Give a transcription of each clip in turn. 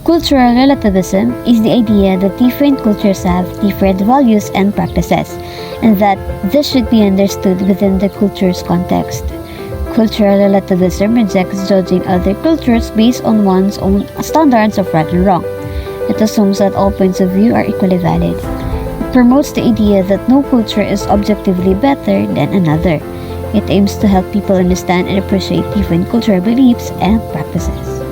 Cultural relativism is the idea that different cultures have different values and practices, and that this should be understood within the culture's context. Cultural relativism rejects judging other cultures based on one's own standards of right and wrong. It assumes that all points of view are equally valid. It promotes the idea that no culture is objectively better than another. It aims to help people understand and appreciate different cultural beliefs and practices.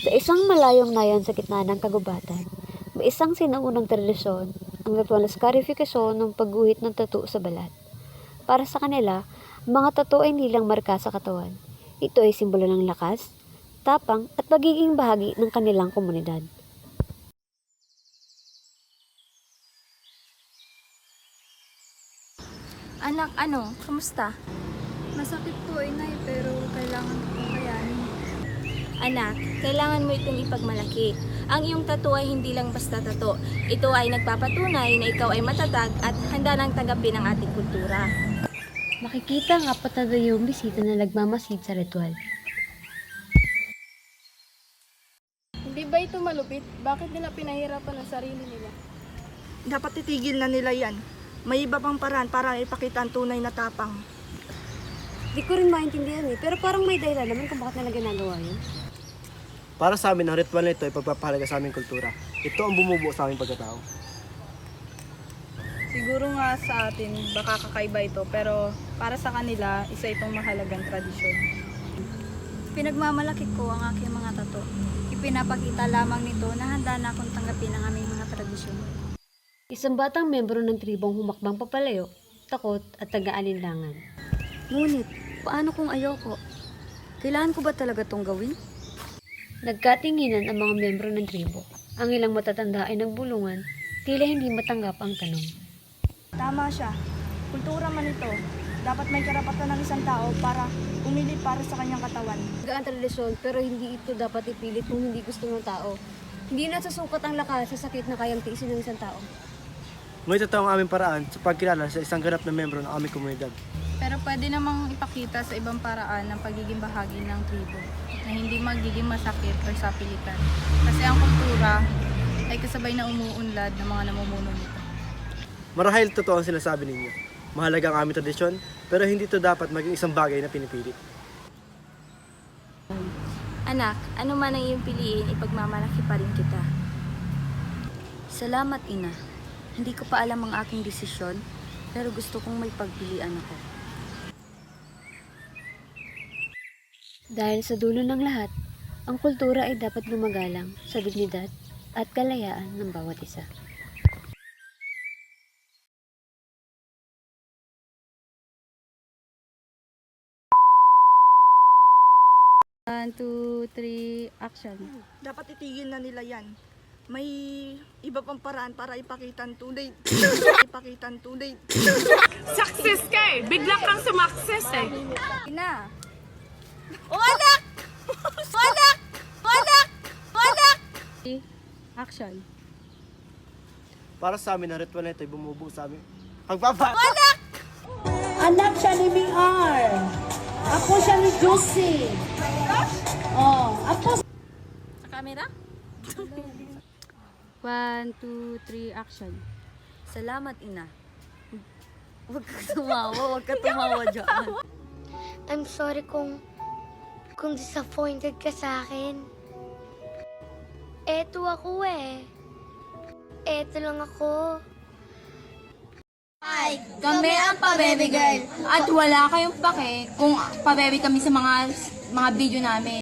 Sa isang malayong nayon sa gitna ng kagubatan, may isang sinaunang tradisyon, ang ritual na scarification ng pagguhit ng tattoo sa balat. Para sa kanila, mga tattoo ay hindi lang marka sa katawan. Ito ay simbolo ng lakas, tapang at pagiging bahagi ng kanilang komunidad. Anak, kamusta? Masakit po, inay, pero kailangan ko pong kayanin. Anak, kailangan mo itong ipagmalaki. Ang iyong tattoo ay hindi lang basta tattoo. Ito ay nagpapatunay na ikaw ay matatag at handa nang tanggapin ang ating kultura. Makikita nga patada yung bisita na nagmamasid sa ritual. Hindi ba ito malupit? Bakit nila pinahirapan ang sarili nila? Dapat titigil na nila yan. May iba pang paraan para ipakita ang tunay na tapang. Di ko rin maintindihan pero parang may dahilan naman kung bakit nila ginagawa yun. Para sa amin, ang ritual na ito ay pagpapahalaga sa aming kultura. Ito ang bumubuo sa aming pagkatao. Siguro nga sa atin, baka kakaiba ito, pero para sa kanila, isa itong mahalagang tradisyon. Pinagmamalaki ko ang aking mga tato. Ipinapakita lamang nito na handa na akong tanggapin ang aming mga tradisyon. Isang batang membro ng tribong humakbang papalayo, takot at taga-alinlangan. Ngunit, paano kung ayoko? Kailangan ko ba talaga tong gawin? Nagkatinginan ang mga membro ng tribo. Ang ilang matatanda ay nagbulungan, tila hindi matanggap ang tanong. Tama siya. Kultura man ito. Dapat may karapatan ng isang tao para pumili para sa kanyang katawan. Gaan tradisyon pero hindi ito dapat ipilit kung hindi gusto ng tao. Hindi na susukat ang lakas sa sakit na kayang tiisin ng isang tao. Ngunit ito ang aming paraan sa pagkilala sa isang ganap na membro ng aming komunidad. Pero pwede namang ipakita sa ibang paraan ng pagiging bahagi ng tribo na hindi magiging masakit o sapilitan. Kasi ang kultura ay kasabay na umuunlad ng mga namumuno nito. Marahil totoo ang sinasabi ninyo. Mahalaga ang aming tradisyon, pero hindi ito dapat maging isang bagay na pinipilit. Anak, ano man ang iyong piliin, ipagmamalaki pa rin kita. Salamat, Ina. Hindi ko pa alam ang aking desisyon, pero gusto kong may pagpilian ako. Dahil sa dulo ng lahat, ang kultura ay dapat gumagalang sa dignidad at kalayaan ng bawat isa. 1, 2, 3, action. Dapat itigil na nila yan. May iba pang paraan para ipakita ang tunay. Ipakita ang tunay. Success ka eh. Bigla kang sumakses eh. Ina! Action. Para sa amin, ang ritual na ito ay bumubuo sa aming Anak siya ni Miar. Ako siya ni Juicy. Oh, ako Sa camera? 1, 2, 3, action. Salamat, Ina. Huwag ka tumawa dyan. I'm sorry kung disappointed ka sa akin. Eto ako eh. Eto lang ako. Kami ang pa-baby girl. At wala kayong pake kung pa-baby kami sa mga video namin.